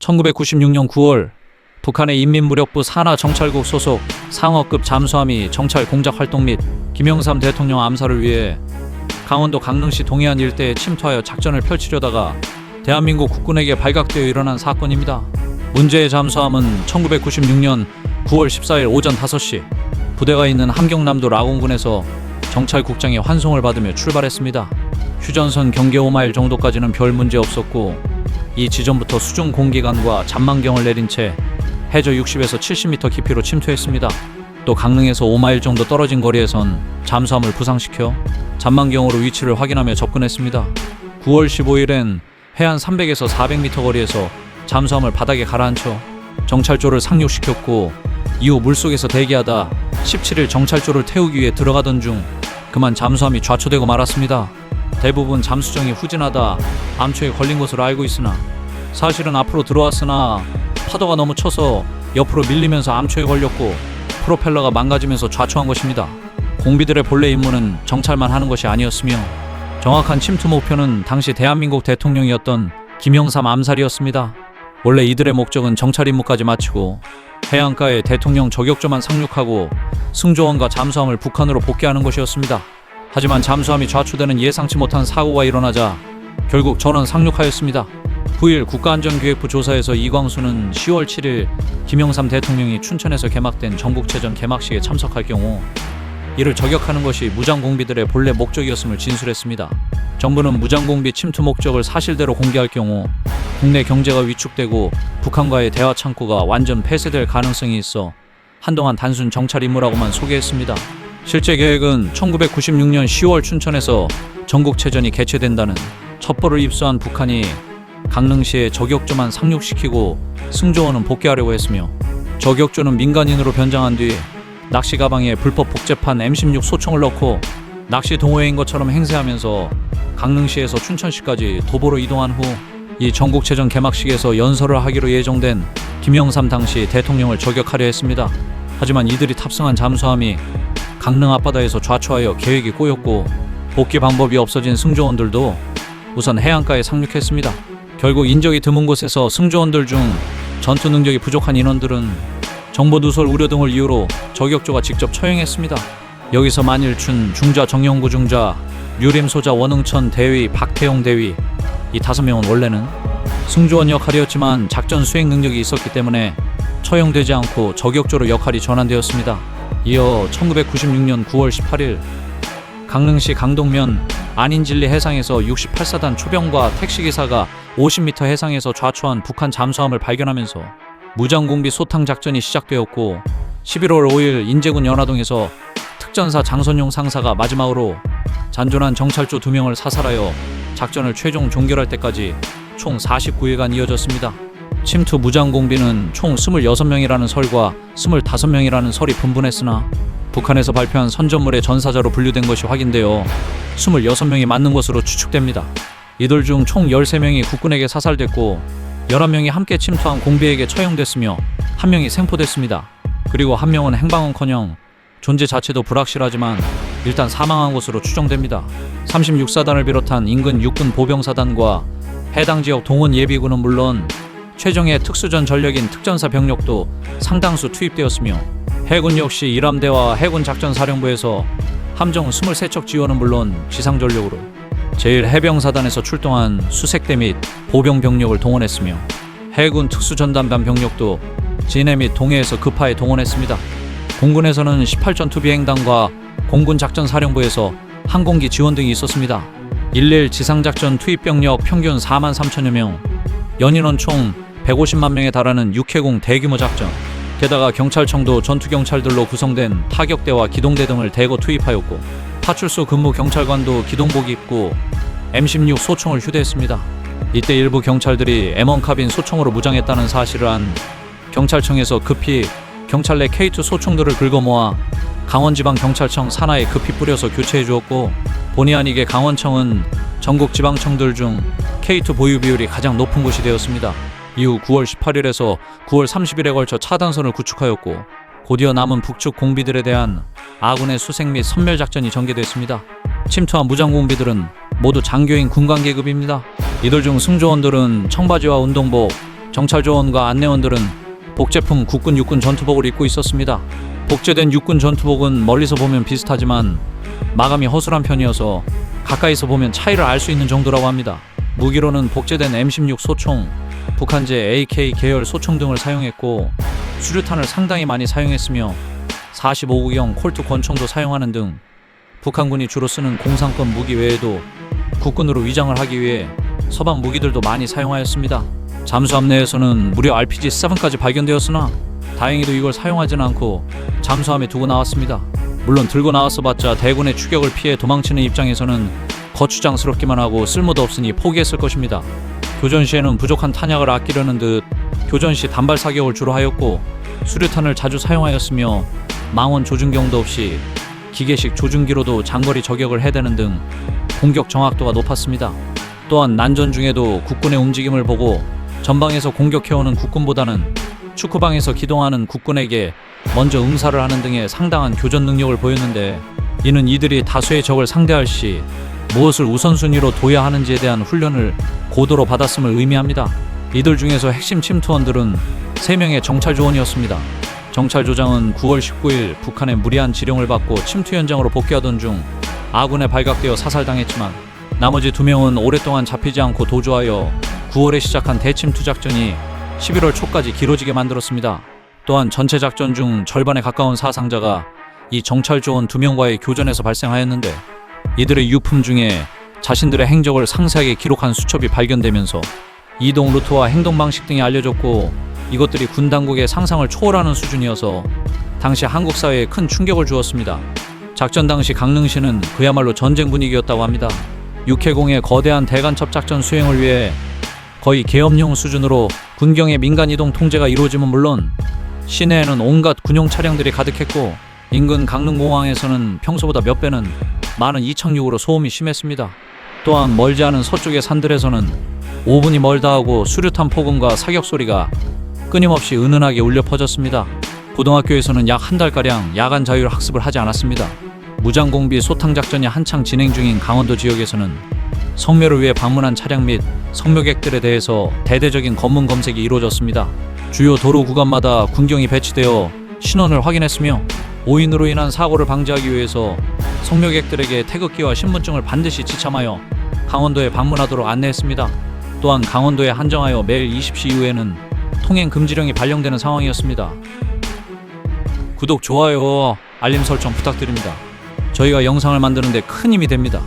1996년 9월 북한의 인민무력부 산하정찰국 소속 상어급 잠수함이 정찰 공작 활동 및 김영삼 대통령 암살을 위해 강원도 강릉시 동해안 일대에 침투하여 작전을 펼치려다가 대한민국 국군에게 발각되어 일어난 사건입니다. 문제의 잠수함은 1996년 9월 14일 오전 5시 부대가 있는 함경남도 라곤군에서 정찰국장의 환송을 받으며 출발했습니다. 휴전선 경계 5마일 정도까지는 별 문제 없었고 이 지점부터 수중 공기관과 잔망경을 내린 채 해저 60에서 70m 깊이로 침투했습니다. 또 강릉에서 5마일 정도 떨어진 거리에선 잠수함을 부상시켜 잔망경으로 위치를 확인하며 접근했습니다. 9월 15일엔 해안 300에서 400m 거리에서 잠수함을 바닥에 가라앉혀 정찰조를 상륙시켰고 이후 물속에서 대기하다 17일 정찰조를 태우기 위해 들어가던 중 그만 잠수함이 좌초되고 말았습니다. 대부분 잠수정이 후진하다 암초에 걸린 것으로 알고 있으나 사실은 앞으로 들어왔으나 파도가 너무 쳐서 옆으로 밀리면서 암초에 걸렸고 프로펠러가 망가지면서 좌초한 것입니다. 공비들의 본래 임무는 정찰만 하는 것이 아니었으며 정확한 침투 목표는 당시 대한민국 대통령이었던 김영삼 암살이었습니다. 원래 이들의 목적은 정찰 임무까지 마치고 해안가에 대통령 저격조만 상륙하고 승조원과 잠수함을 북한으로 복귀하는 것이었습니다. 하지만 잠수함이 좌초되는 예상치 못한 사고가 일어나자 결국 전원 상륙하였습니다. 9일 국가안전기획부 조사에서 이광수는 10월 7일 김영삼 대통령이 춘천에서 개막된 전국체전 개막식에 참석할 경우 이를 저격하는 것이 무장공비들의 본래 목적이었음을 진술했습니다. 정부는 무장공비 침투 목적을 사실대로 공개할 경우 국내 경제가 위축되고 북한과의 대화 창구가 완전 폐쇄될 가능성이 있어 한동안 단순 정찰 임무라고만 소개했습니다. 실제 계획은 1996년 10월 춘천에서 전국체전이 개최된다는 첩보를 입수한 북한이 강릉시에 저격조만 상륙시키고 승조원은 복귀하려고 했으며 저격조는 민간인으로 변장한 뒤 낚시 가방에 불법 복제판 M16 소총을 넣고 낚시 동호회인 것처럼 행세하면서 강릉시에서 춘천시까지 도보로 이동한 후 이 전국체전 개막식에서 연설을 하기로 예정된 김영삼 당시 대통령을 저격하려 했습니다. 하지만 이들이 탑승한 잠수함이 강릉 앞바다에서 좌초하여 계획이 꼬였고 복귀 방법이 없어진 승조원들도 우선 해안가에 상륙했습니다. 결국 인적이 드문 곳에서 승조원들 중 전투 능력이 부족한 인원들은 정보 누설 우려 등을 이유로 저격조가 직접 처형했습니다. 여기서 만일춘 중자, 정영구 중자, 류림소자, 원흥천 대위, 박태용 대위 이 5명은 원래는 승조원 역할이었지만 작전 수행 능력이 있었기 때문에 처형되지 않고 저격조로 역할이 전환되었습니다. 이어 1996년 9월 18일 강릉시 강동면 안인진리 해상에서 68사단 초병과 택시기사가 50m 해상에서 좌초한 북한 잠수함을 발견하면서 무장공비 소탕 작전이 시작되었고 11월 5일 인제군 연화동에서 특전사 장선용 상사가 마지막으로 잔존한 정찰조 2명을 사살하여 작전을 최종 종결할 때까지 총 49일간 이어졌습니다. 침투 무장공비는 총 26명이라는 설과 25명이라는 설이 분분했으나 북한에서 발표한 선전물의 전사자로 분류된 것이 확인되어 26명이 맞는 것으로 추측됩니다. 이들 중 총 13명이 국군에게 사살됐고 11명이 함께 침투한 공비에게 처형됐으며 1명이 생포됐습니다. 그리고 1명은 행방은커녕 존재 자체도 불확실하지만 일단 사망한 것으로 추정됩니다. 36사단을 비롯한 인근 육군 보병사단과 해당 지역 동원 예비군은 물론 최정예 특수전 전력인 특전사 병력도 상당수 투입되었으며 해군 역시 일함대와 해군작전사령부에서 함정 23척 지원은 물론 지상전력으로 제1해병사단에서 출동한 수색대 및 보병 병력을 동원했으며 해군 특수전담반 병력도 진해 및 동해에서 급하에 동원했습니다. 공군에서는 18전투 비행단과 공군작전사령부에서 항공기 지원 등이 있었습니다. 111 지상작전 투입병력 평균 4만 3천여 명, 연인원 총 150만 명에 달하는 육해공 대규모 작전, 게다가 경찰청도 전투경찰들로 구성된 타격대와 기동대 등을 대거 투입하였고 파출소 근무 경찰관도 기동복 입고 M16 소총을 휴대했습니다. 이때 일부 경찰들이 M1 카빈 소총으로 무장했다는 사실을 안 경찰청에서 급히 경찰 내 K2 소총들을 긁어모아 강원지방경찰청 산하에 급히 뿌려서 교체해 주었고 본의 아니게 강원청은 전국 지방청들 중 K2 보유 비율이 가장 높은 곳이 되었습니다. 이후 9월 18일에서 9월 30일에 걸쳐 차단선을 구축하였고 곧이어 남은 북측 공비들에 대한 아군의 수색 및 선멸 작전이 전개됐습니다. 침투한 무장공비들은 모두 장교인 군관계급입니다. 이들 중 승조원들은 청바지와 운동복, 정찰 조원과 안내원들은 복제품 국군 육군 전투복을 입고 있었습니다. 복제된 육군 전투복은 멀리서 보면 비슷하지만 마감이 허술한 편이어서 가까이서 보면 차이를 알 수 있는 정도라고 합니다. 무기로는 복제된 M16 소총, 북한제 AK 계열 소총 등을 사용했고 수류탄을 상당히 많이 사용했으며 45구경 콜트 권총도 사용하는 등 북한군이 주로 쓰는 공상권 무기 외에도 국군으로 위장을 하기 위해 서방 무기들도 많이 사용하였습니다. 잠수함 내에서는 무려 RPG-7까지 발견되었으나 다행히도 이걸 사용하지는 않고 잠수함에 두고 나왔습니다. 물론 들고 나왔어봤자 대군의 추격을 피해 도망치는 입장에서는 거추장스럽기만 하고 쓸모도 없으니 포기했을 것입니다. 교전 시에는 부족한 탄약을 아끼려는 듯 교전 시 단발 사격을 주로 하였고 수류탄을 자주 사용하였으며 망원 조준경도 없이 기계식 조준기로도 장거리 저격을 해대는 등 공격 정확도가 높았습니다. 또한 난전 중에도 국군의 움직임을 보고 전방에서 공격해오는 국군보다는 축구방에서 기동하는 국군에게 먼저 응사를 하는 등의 상당한 교전 능력을 보였는데 이는 이들이 다수의 적을 상대할 시 무엇을 우선순위로 둬야 하는지에 대한 훈련을 고도로 받았음을 의미합니다. 이들 중에서 핵심 침투원들은 3명의 정찰조원이었습니다. 정찰조장은 9월 19일 북한의 무리한 지령을 받고 침투 현장으로 복귀하던 중 아군에 발각되어 사살당했지만 나머지 2명은 오랫동안 잡히지 않고 도주하여 9월에 시작한 대침투 작전이 11월 초까지 길어지게 만들었습니다. 또한 전체 작전 중 절반에 가까운 사상자가 이 정찰조원 2명과의 교전에서 발생하였는데 이들의 유품 중에 자신들의 행적을 상세하게 기록한 수첩이 발견되면서 이동 루트와 행동 방식 등이 알려졌고 이것들이 군 당국의 상상을 초월하는 수준이어서 당시 한국 사회에 큰 충격을 주었습니다. 작전 당시 강릉시는 그야말로 전쟁 분위기였다고 합니다. 육해공의 거대한 대간첩 작전 수행을 위해 거의 계엄령 수준으로 군경의 민간 이동 통제가 이루어짐은 물론 시내에는 온갖 군용 차량들이 가득했고 인근 강릉공항에서는 평소보다 몇 배는 많은 이착륙으로 소음이 심했습니다. 또한 멀지 않은 서쪽의 산들에서는 5분이 멀다 하고 수류탄 폭음과 사격 소리가 끊임없이 은은하게 울려 퍼졌습니다. 고등학교에서는 약 한 달가량 야간 자율 학습을 하지 않았습니다. 무장공비 소탕 작전이 한창 진행 중인 강원도 지역에서는 성묘를 위해 방문한 차량 및 성묘객들에 대해서 대대적인 검문 검색이 이루어졌습니다. 주요 도로 구간마다 군경이 배치되어 신원을 확인했으며 오인으로 인한 사고를 방지하기 위해서 성묘객들에게 태극기와 신분증을 반드시 지참하여 강원도에 방문하도록 안내했습니다. 또한 강원도에 한정하여 매일 20시 이후에는 통행 금지령이 발령되는 상황이었습니다. 구독, 좋아요, 알림 설정 부탁드립니다. 저희가 영상을 만드는 데 큰 힘이 됩니다.